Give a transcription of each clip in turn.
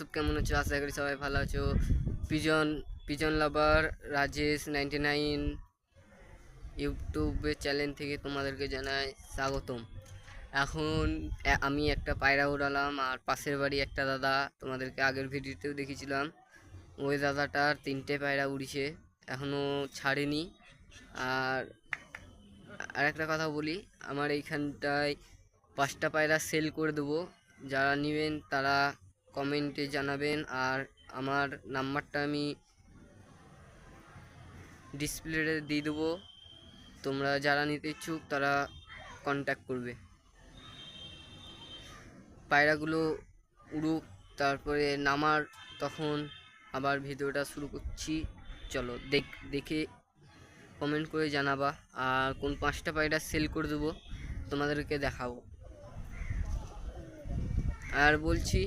সব কেমন আছো? আশা করি সবাই ভালো আছো। পিজন পিজন লাভার রাজেশ 99 ইউটিউবের চ্যানেল থেকে তোমাদেরকে জানাই স্বাগতম। এখন আমি একটা পায়রা উড়ালাম, আর পাশের বাড়ি একটা দাদা, তোমাদেরকে আগের ভিডিওতেও দেখেছিলাম, ওই দাদাটার 3টে পায়রা উড়িছে, এখনও ছাড়েনি। আর একটা কথা বলি, আমার এইখানটায় 5টা পায়রা সেল করে দেবো। যারা নেবেন তারা কমেন্টে জানাবেন, আর আমার নাম্বারটা আমি ডিসপ্লেতে দিয়ে দেবো। তোমরা যারা নিতে ইচ্ছুক তারা কন্ট্যাক্ট করবে। পায়রাগুলো উড়ুক, তারপরে নামার তখন আবার ভিডিওটা শুরু করছি। চলো দেখে কমেন্ট করে জানাবা, আর কোন 5টা পায়রা সেল করে দেবো তোমাদেরকে দেখাবো। আর বলছি,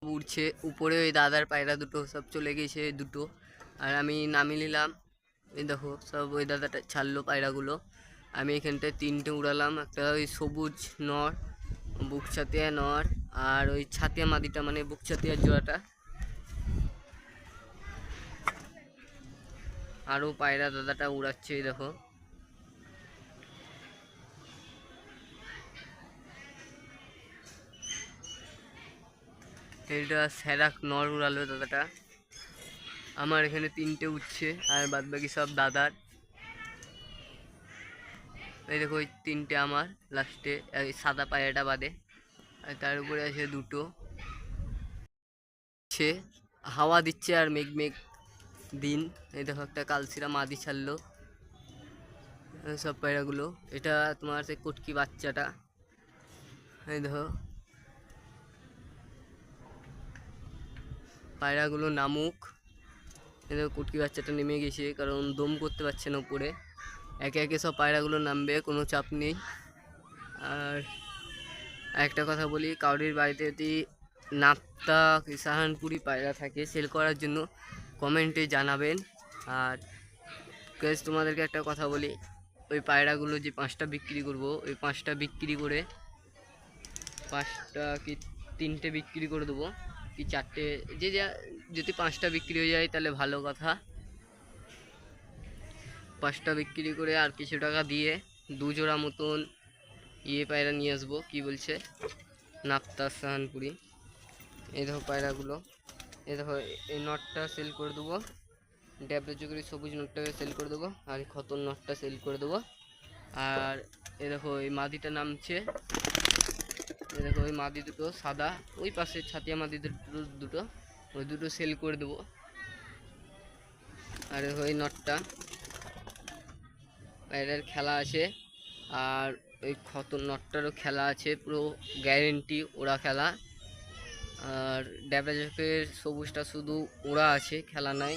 উড়ছে উপরে, ওই দাদার পায়রা দুটো সব চলে গেছে দুটো, আর আমি নামিয়ে নিলাম। এই দেখো সব ওই দাদাটা ছাড়লো পায়রাগুলো। আমি এখানটায় 3টে উড়ালাম, একটা ওই সবুজ নর, বুক ছাতিয়া নর, আর ওই ছাতিয়া মাদিটা মানে বুক ছাতিয়ার জোড়াটা। আরও পায়রা দাদাটা উড়াচ্ছে, এই দেখো। এটা স্যারাক নর উড়ালো দাদাটা। আমার এখানে 3টে উঠছে, আর বাদ বাকি সব দাদার। এই দেখো ওই 3টে আমার লাস্টে, এই সাদা পায়রাটা বাদে, আর তার উপরে আছে দুটো। হাওয়া দিচ্ছে আর মেঘ মেঘ দিন। এই দেখো একটা কালসিরা মাদি ছাড়লো সব পায়রাগুলো। এটা তোমার সেই কটকি বাচ্চাটা, এই দেখো। পায়রাগুলো নামুক। এই দেখো কটকি বাচ্চাটা নেমে গেছে, কারণ দম করতে পারছে না উপরে। একে একে সব পায়রাগুলো নামবে, কোনো চাপ নেই। আর একটা কথা বলি, কাউরির বাড়িতে যদি নাপ্তা কি সাহানপুরি পায়রা থাকে সেল করার জন্য কমেন্টে জানাবেন। আর তোমাদেরকে একটা কথা বলি, ওই পায়রাগুলো যে 5টা বিক্রি করব, ওই 5টা বিক্রি করে 5টা কি 3টে বিক্রি করে দেবো, কি 4টে, যে যদি 5টা বিক্রি হয়ে যায় তাহলে ভালো কথা। 5টা বিক্রি করে আর কিছু টাকা দিয়ে 2 জোড়া মতন পায়রা নিয়ে আসবো। কি বলছে নাপ্তা সাহানপুরি। এই দেখো পায়রাগুলো, এই দেখো এই নটটা সেল করে দেবো, ড্যাবলা চুকরি সবুজ নটটাকে সেল করে দেবো, আর এই খতন নটটা সেল করে দেবো। আর এই দেখো এই মাদিটা নামছে, এই দেখো ওই মাদি দুটো সাদা, ওই পাশে ছাতিয়া মাদি দুটো, ওই দুটো সেল করে দেবো। আর দেখো এই নটটা, পায়রার খেলা আছে, আর ওই খতন নটটারও খেলা আছে, পুরো গ্যারেন্টি ওরা খেলা। আর ড্যাবলা চোখের সবুজটা শুধু ওরা আছে, খেলা নাই।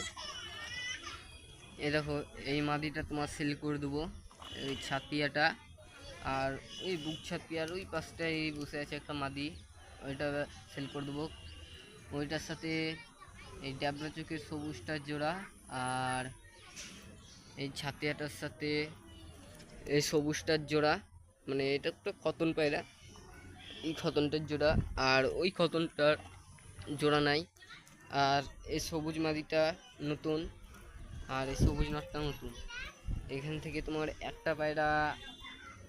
এই দেখো এই মাদিটা তোমার সেল করে দেবো, এই ছাতিয়াটা। আর ওই বুক ছাতিয়ার ওই পাশটায় বসে আছে একটা মাদি, ওইটা সেল করে দেবো। ওইটার সাথে এই ড্যাবলা চোখের সবুজটার জোড়া, আর এই ছাতিয়াটার সাথে এই সবুজটার জোড়া, মানে এটা একটা খতন পায়রা, এই খতনটার জোড়া, আর ওই খতনটার জোড়া নাই। আর এই সবুজ মাদিটা নতুন, আর এই সবুজ নটটা নতুন। এখান থেকে তোমার একটা পায়রা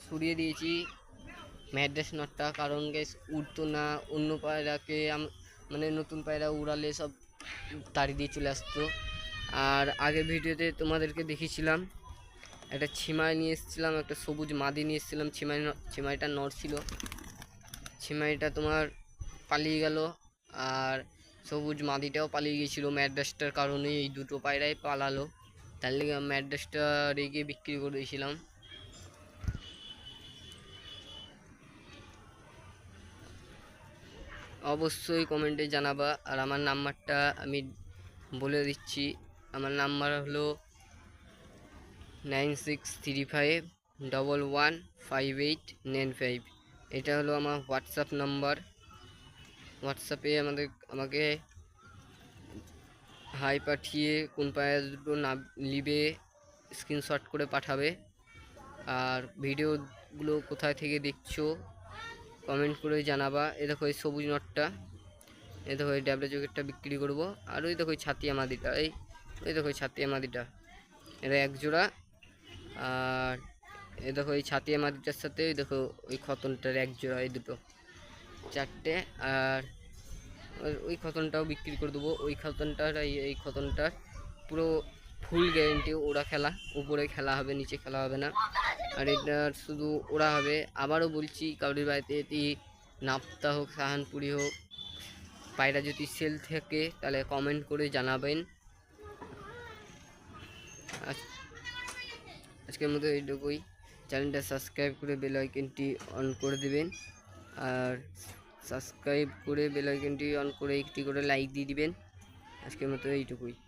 সরিয়ে দিয়েছি, ম্যাড্রাস নটটা, কারণ গ্যাস উড়তো না, অন্য পায়রাকে মানে নতুন পায়রা উড়ালে সব তাড়ি দিয়ে চলে আসতো। আর আগের ভিডিওতে তোমাদেরকে দেখিয়েছিলাম, একটা ছিমাই নিয়ে এসেছিলাম, একটা সবুজ মাদি নিয়ে এসেছিলাম। ছিমাইটা নর ছিল, ছিমাইটা তোমার পালিয়ে গেল, আর সবুজ মাদিটাও পালিয়ে গিয়েছিলো ম্যাড্রাসটার কারণে। এই দুটো পায়রাই পালালো, তার লেগে ম্যাড্রাসটা রেগে বিক্রি করে দিয়েছিলাম। অবশ্যই কমেন্টে জানাবা, আর আমার নাম্বারটা আমি বলে দিচ্ছি। আমার নাম্বার হলো 9635115895। এটা হলো আমার হোয়াটসঅ্যাপ নাম্বার। হোয়াটসঅ্যাপে আমাকে হাই পাঠিয়ে কোন পায়রা দুটো না নিবে স্ক্রিনশট করে পাঠাবে। আর ভিডিওগুলো কোথায় থেকে দেখছো কমেন্ট করে জানাবা। এ দেখো এই সবুজ নটটা, এ দেখো এই ড্যাবলা জকেটটা বিক্রি করব। আর ওই দেখো ছাতিয়া মাদিটা, ওই দেখো ছাতিয়া মাদিটা, এরা এক জোড়া। আর এ দেখো এই ছাতিয়া মাদিটার সাথে ওই দেখো ওই খতনটার এক জোড়া, এই দুটো চারটে। আর ওই খতনটাও বিক্রি করে দেবো। ওই খতনটার এই খতনটার পুরো ফুল গ্যারেন্টি ওরা খেলা, উপরে খেলা হবে, নিচে খেলা হবে না। আর এটার শুধু ওরা হবে। আবারও বলছি, কাউরির বাড়িতে এটি নাপ্তা হোক, সাহানপুরি হোক, পায়রা যদি সেল থাকে তাহলে কমেন্ট করে জানাবেন। আজকের মতো এইটুকুই। চ্যানেলটা সাবস্ক্রাইব করে বেল আইকনটি অন করে দেবেন। আর সাবস্ক্রাইব করে বেল আইকনটি অন করে একটি করে লাইক দিয়ে দিবেন। আজকের মতো এইটুকুই।